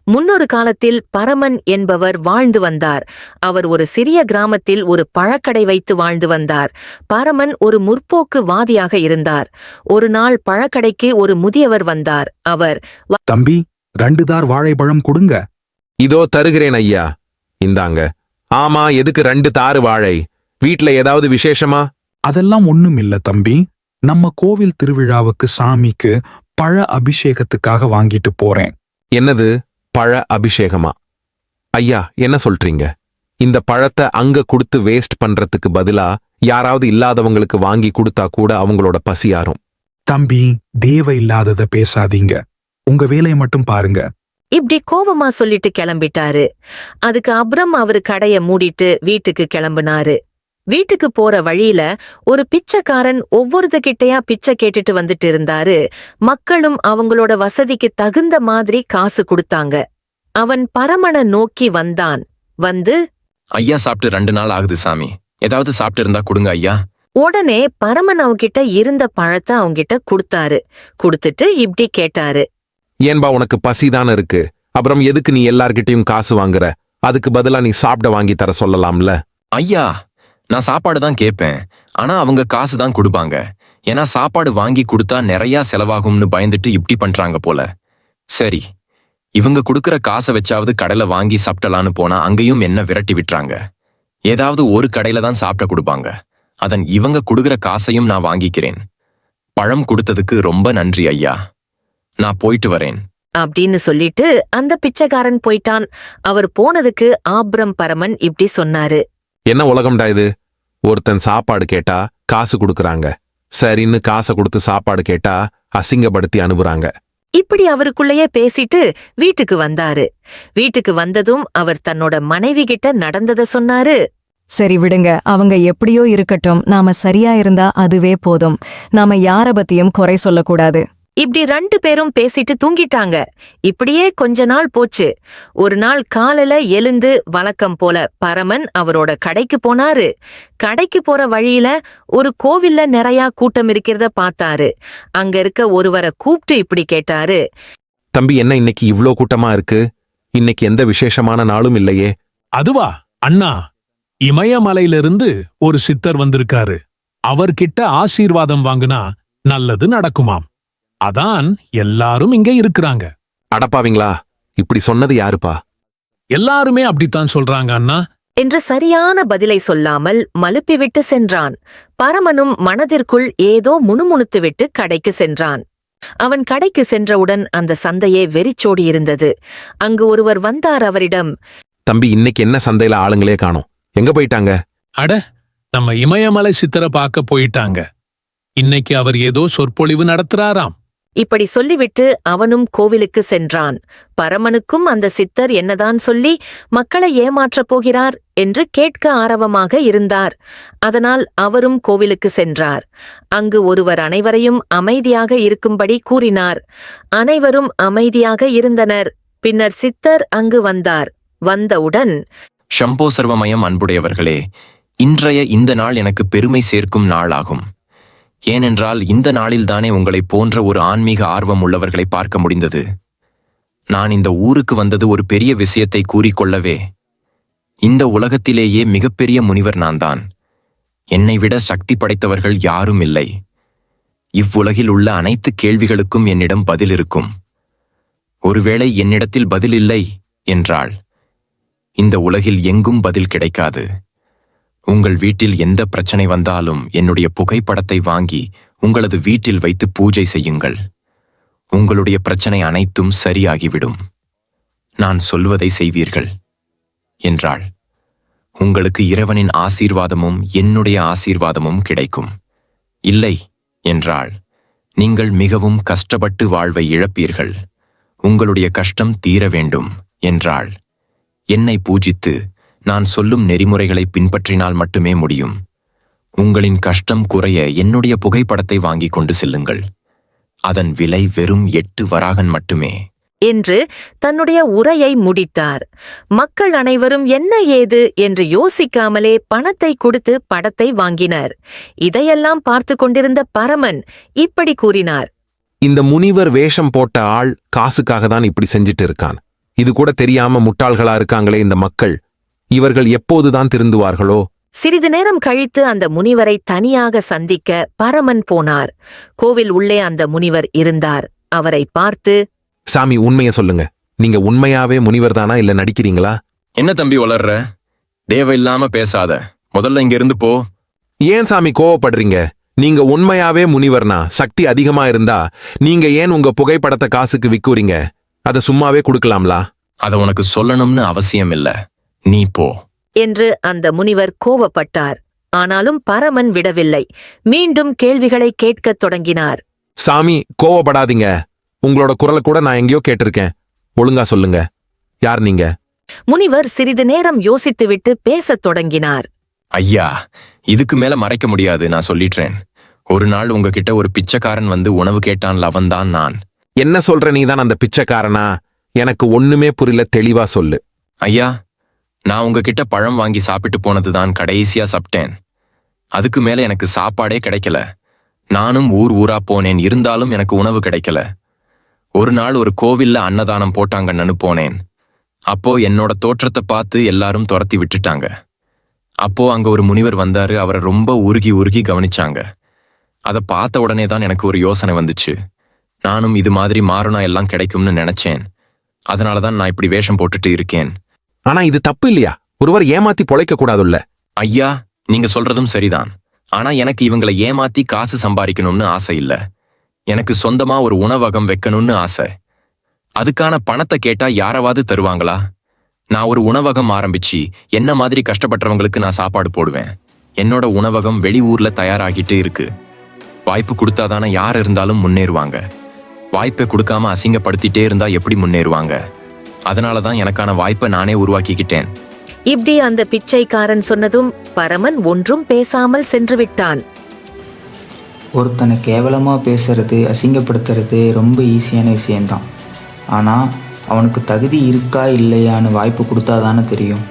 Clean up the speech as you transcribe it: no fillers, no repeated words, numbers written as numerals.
முன்னொரு காலத்தில் பரமன் என்பவர் வாழ்ந்து வந்தார். அவர் ஒரு சிறிய கிராமத்தில் ஒரு பழக்கடை வைத்து வாழ்ந்து வந்தார். பரமன் ஒரு முற்போக்குவாதியாக இருந்தார். ஒரு நாள் பழக்கடைக்கு ஒரு முதியவர் வந்தார். அவர், தம்பி, 2 தார் வாழைப்பழம் கொடுங்க. இதோ தருகிறேன் ஐயா, இந்தாங்க. ஆமா, எதுக்கு 2 தாரு வாழை? வீட்ல ஏதாவது விசேஷமா? அதெல்லாம் ஒண்ணும் இல்ல தம்பி. நம்ம கோவில் திருவிழாவுக்கு சாமிக்கு பழ அபிஷேகத்துக்காக வாங்கிட்டு போறேன். என்னது, பழ அபிஷேகமா? ஐயா, என்ன சொல்றீங்க? இந்த பழத்தை அங்க கொடுத்து வேஸ்ட் பண்றதுக்கு பதிலா யாராவது இல்லாதவங்களுக்கு வாங்கி கொடுத்தா கூட அவங்களோட பசியாரும். தம்பி, தேவையில்லாதத பேசாதீங்க. உங்க வேலையை மட்டும் பாருங்க. இப்படி கோவமா சொல்லிட்டு கிளம்பிட்டாரு. அதுக்கு அப்புறம் அவரு கடைய மூடிட்டு வீட்டுக்கு கிளம்புனாரு. வீட்டுக்கு போற வழியில ஒரு பிச்சைக்காரன் ஒவ்வொருத்தகிட்டையா பிச்சை கேட்டுட்டு வந்துட்டு இருந்தாரு. மக்களும் அவங்களோட வசதிக்கு தகுந்த மாதிரி காசு கொடுத்தாங்க. அவன் பரமனை நோக்கி வந்தான். வந்து, ஐயா, சாப்பிட்டு 2 நாள் ஆகுது சாமி, ஏதாவது சாப்பிட்டு இருந்தா கொடுங்க ஐயா. உடனே பரமன் அவங்கிட்ட இருந்த பழத்தை அவங்கிட்ட கொடுத்தாரு. கொடுத்துட்டு இப்படி கேட்டாரு. ஏன்பா, உனக்கு பசிதானே இருக்கு? அப்புறம் எதுக்கு நீ எல்லார்கிட்டயும் காசு வாங்குற? அதுக்கு பதிலா நீ சாப்பிட வாங்கி தர சொல்லலாம்ல. ஐயா, நான் சாப்பாடு தான் கேட்பேன், ஆனா அவங்க காசு தான் கொடுப்பாங்க. ஏன்னா சாப்பாடு வாங்கி கொடுத்தா நிறைய செலவாகும்னு பயந்துட்டு இப்படி பண்றாங்க போல. சரி, இவங்க கொடுக்கற காசை வச்சாவது கடையில வாங்கி சாப்பிட்டலான்னு போனா அங்கேயும் என்ன விரட்டி விட்டுறாங்க. ஏதாவது ஒரு கடையில தான் சாப்பிட கொடுப்பாங்க. அதன் இவங்க கொடுக்கற காசையும் நான் வாங்கிக்கிறேன். பழம் கொடுத்ததுக்கு ரொம்ப நன்றி ஐயா, நான் போயிட்டு வரேன் அப்படின்னு சொல்லிட்டு அந்த பிச்சைக்காரன் போயிட்டான். அவர் போனதுக்கு ஆப்ரம் பரமன் இப்படி சொன்னாரு. என்ன உலகம்டா இது? ஒருத்தன் சாப்பாடு கேட்டா காசு கொடுக்கறாங்க, சரின்னு காசை கொடுத்து சாப்பாடு கேட்டா அசிங்கப்படுத்தி அனுப்புறாங்க. இப்படி அவருக்குள்ளேயே பேசிட்டு வீட்டுக்கு வந்தாரு. வீட்டுக்கு வந்ததும் அவர் தன்னோட மனைவி கிட்ட நடந்தத சொன்னாரு. சரி விடுங்க, அவங்க எப்படியோ இருக்கட்டும், நாம சரியா இருந்தா அதுவே போதும். நாம யார பத்தியும் குறை சொல்லக்கூடாது. இப்படி 2 பேரும் பேசிட்டு தூங்கிட்டாங்க. இப்படியே கொஞ்ச நாள் போச்சு. ஒரு நாள் காலையில எழுந்து வழக்கம் போல பரமன் அவரோட கடைக்கு போனாரு. கடைக்கு போற வழியில ஒரு கோவில்ல நிறைய கூட்டம் இருக்கிறத பார்த்தாரு. அங்க இருக்க ஒருவரை கூப்பிட்டு இப்படி கேட்டாரு. தம்பி, என்ன இன்னைக்கு இவ்ளோ கூட்டமா இருக்கு? இன்னைக்கு எந்த விசேஷமான நாளும் இல்லையே. அதுவா அண்ணா, இமயமலையிலிருந்து ஒரு சித்தர் வந்திருக்காரு. அவர்கிட்ட ஆசீர்வாதம் வாங்குனா நல்லது நடக்குமாம். அதான் எல்லாரும் இங்கே இருக்கிறாங்க. அடப்பாவீங்களா, இப்படி சொன்னது யாருப்பா? எல்லாருமே அப்படித்தான் சொல்றாங்க அண்ணா என்று சரியான பதிலை சொல்லாமல் மலுப்பிவிட்டு சென்றான். பரமனும் மனதிற்குள் ஏதோ முணுமுணுத்துவிட்டு கடைக்கு சென்றான். அவன் கடைக்கு சென்றவுடன் அந்த சந்தையே வெறிச்சோடி இருந்தது. அங்கு ஒருவர் வந்தார். அவரிடம், தம்பி, இன்னைக்கு என்ன சந்தையில ஆளுங்களே காணோம், எங்க போயிட்டாங்க? அட, நம்ம இமயமலை சித்தரை பார்க்க போயிட்டாங்க. இன்னைக்கு அவர் ஏதோ சொற்பொழிவு நடத்துறாராம். இப்படி சொல்லிவிட்டு அவனும் கோவிலுக்கு சென்றான். பரமனுக்கும் அந்த சித்தர் என்னதான் சொல்லி மக்களை ஏமாற்றப் போகிறார் என்று கேட்க ஆரவமாக இருந்தார். அதனால் அவரும் கோவிலுக்கு சென்றார். அங்கு ஒருவர் அனைவரையும் அமைதியாக இருக்கும்படி கூறினார். அனைவரும் அமைதியாக இருந்தனர். பின்னர் சித்தர் அங்கு வந்தார். வந்தவுடன், ஷம்போ சர்வமயம் அன்புடையவர்களே, இன்றைய இந்த நாள் எனக்கு பெருமை சேர்க்கும் நாளாகும். ஏனென்றால் இந்த நாளில்தானே உங்களைப் போன்ற ஒரு ஆன்மீக ஆர்வம் உள்ளவர்களை பார்க்க முடிந்தது. நான் இந்த ஊருக்கு வந்தது ஒரு பெரிய விஷயத்தை கூறிக்கொள்ளவே. இந்த உலகத்திலேயே மிகப்பெரிய முனிவர் நான்தான். என்னை விட சக்தி படைத்தவர்கள் யாரும் இல்லை. இவ்வுலகில் உள்ள அனைத்து கேள்விகளுக்கும் என்னிடம் பதில் இருக்கும். ஒருவேளை என்னிடத்தில் பதில் இல்லை என்றால் இந்த உலகில் எங்கும் பதில் கிடைக்காது. உங்கள் வீட்டில் எந்த பிரச்சனை வந்தாலும் என்னுடைய புகைப்படத்தை வாங்கி உங்களது வீட்டில் வைத்து பூஜை செய்யுங்கள். உங்களுடைய பிரச்சனை அனைத்தும் சரியாகிவிடும். நான் சொல்வதை செய்வீர்கள் என்றாள். உங்களுக்கு இறைவனின் ஆசீர்வாதமும் என்னுடைய ஆசீர்வாதமும் கிடைக்கும். இல்லை என்றாள். நீங்கள் மிகவும் கஷ்டப்பட்டு வாழ்வை இழப்பீர்கள். உங்களுடைய கஷ்டம் தீர வேண்டும் என்றாள். என்னை பூஜித்து நான் சொல்லும் நெறிமுறைகளை பின்பற்றினால் மட்டுமே முடியும். உங்களின் கஷ்டம் குறைய என்னுடைய புகைப்படத்தை வாங்கிக் கொண்டு செல்லுங்கள். அதன் விலை வெறும் 8 வராகன் மட்டுமே என்று தன்னுடைய உரையை முடித்தார். மக்கள் அனைவரும் என்ன ஏது என்று யோசிக்காமலே பணத்தை கொடுத்து படத்தை வாங்கினர். இதையெல்லாம் பார்த்து கொண்டிருந்த பரமன் இப்படி கூறினார். இந்த முனிவர் வேஷம் போட்ட ஆள் காசுக்காக தான் இப்படி செஞ்சிட்டு இருக்கான். இது கூட தெரியாம முட்டாள்களா இருக்காங்களே இந்த மக்கள். இவர்கள் எப்போதுதான் திருந்துவார்களோ? சிறிது நேரம் கழித்து அந்த முனிவரை தனியாக சந்திக்க பரமன் போனார். கோவில் உள்ளே அந்த முனிவர் இருந்தார். அவரை பார்த்து, சாமி, உண்மைய சொல்லுங்க. நீங்க உண்மையாவே முனிவர்தானா இல்ல நடிக்கிறீங்களா? என்ன தம்பி வளர்ற? தேவையில்லாம பேசாத. முதல்ல இங்க இருந்து போ. ஏன் சாமி கோவப்படுறீங்க? நீங்க உண்மையாவே முனிவர்னா, சக்தி அதிகமா இருந்தா நீங்க ஏன் உங்க புகைப்படத்தை காசுக்கு விக்குறீங்க? அத சும்மாவே கொடுக்கலாம்லா? அத உனக்கு சொல்லணும்னு அவசியம் இல்ல. நீ போ என்று அந்த முனிவர் கோவப்பட்டார். ஆனாலும் பரமன் விடவில்லை. மீண்டும் கேள்விகளை கேட்கத் தொடங்கினார். சாமி, கோவப்படாதீங்க. உங்களோட குரலை கூட நான் எங்கேயோ கேட்டிருக்கேன். ஒழுங்கா சொல்லுங்க, யார் நீங்க? முனிவர் சிறிது நேரம் யோசித்துவிட்டு பேசத் தொடங்கினார். ஐயா, இதுக்கு மேல மறைக்க முடியாது, நான் சொல்லிட்டேன். ஒரு நாள் உங்ககிட்ட ஒரு பிச்சைக்காரன் வந்து உணவு கேட்டான்ல, அவன்தான் நான். என்ன சொல்ற? நீதான் அந்த பிச்சைக்காரனா? எனக்கு ஒண்ணுமே புரியல, தெளிவா சொல்லு. ஐயா, நான் உங்ககிட்ட பழம் வாங்கி சாப்பிட்டு போனதுதான் கடைசியா சாப்பிட்டேன். அதுக்கு மேல எனக்கு சாப்பாடே கிடைக்கல. நானும் ஊர் ஊரா போனேன், இருந்தாலும் எனக்கு உணவு கிடைக்கல. ஒரு நாள் ஒரு கோவில்ல அன்னதானம் போட்டாங்கன்னு போனேன். அப்போ என்னோட தோற்றத்தை பார்த்து எல்லாரும் துரத்தி விட்டுட்டாங்க. அப்போ அங்க ஒரு முனிவர் வந்தாரு. அவரை ரொம்ப உருகி உருகி கவனிச்சாங்க. அதை பார்த்த உடனே தான் எனக்கு ஒரு யோசனை வந்துச்சு. நானும் இது மாதிரி மாறினா எல்லாம் கிடைக்கும்னு நினைச்சேன். அதனாலதான் நான் இப்படி வேஷம் போட்டுட்டு இருக்கேன். ஆனா இது தப்பு இல்லையா? ஒருவர் ஏமாத்தி பொழைக்க கூடாதுல்ல? ஐயா, நீங்க சொல்றதும் சரிதான். ஆனா எனக்கு இவங்களை ஏமாத்தி காசு சம்பாதிக்கணும்னு ஆசை இல்ல. எனக்கு சொந்தமா ஒரு உணவகம் வைக்கணும்னு ஆசை. அதுக்கான பணத்தை கேட்டா யாராவது தருவாங்களா? நான் ஒரு உணவகம் ஆரம்பிச்சு என்ன மாதிரி கஷ்டப்பட்டவங்களுக்கு நான் சாப்பாடு போடுவேன். என்னோட உணவகம் வெளியூர்ல தயாராகிட்டு இருக்கு. வாய்ப்பு கொடுத்தாதானே யார் இருந்தாலும் முன்னேறுவாங்க. வாய்ப்பை கொடுக்காம அசிங்கப்படுத்திட்டே இருந்தா எப்படி முன்னேறுவாங்க? அதனாலதான் எனக்கான வாய்ப்பை நானே உருவாக்கிக்கிட்டேன். இப்படி அந்த பிச்சைக்காரன் சொன்னதும் பரமன் ஒன்றும் பேசாமல் சென்று விட்டான். ஒருத்தனை கேவலமாக பேசுறது, அசிங்கப்படுத்துறது ரொம்ப ஈஸியான விஷயந்தான். ஆனால் அவனுக்கு தகுதி இருக்கா இல்லையான்னு வாய்ப்பு கொடுத்தாதானே தெரியும்.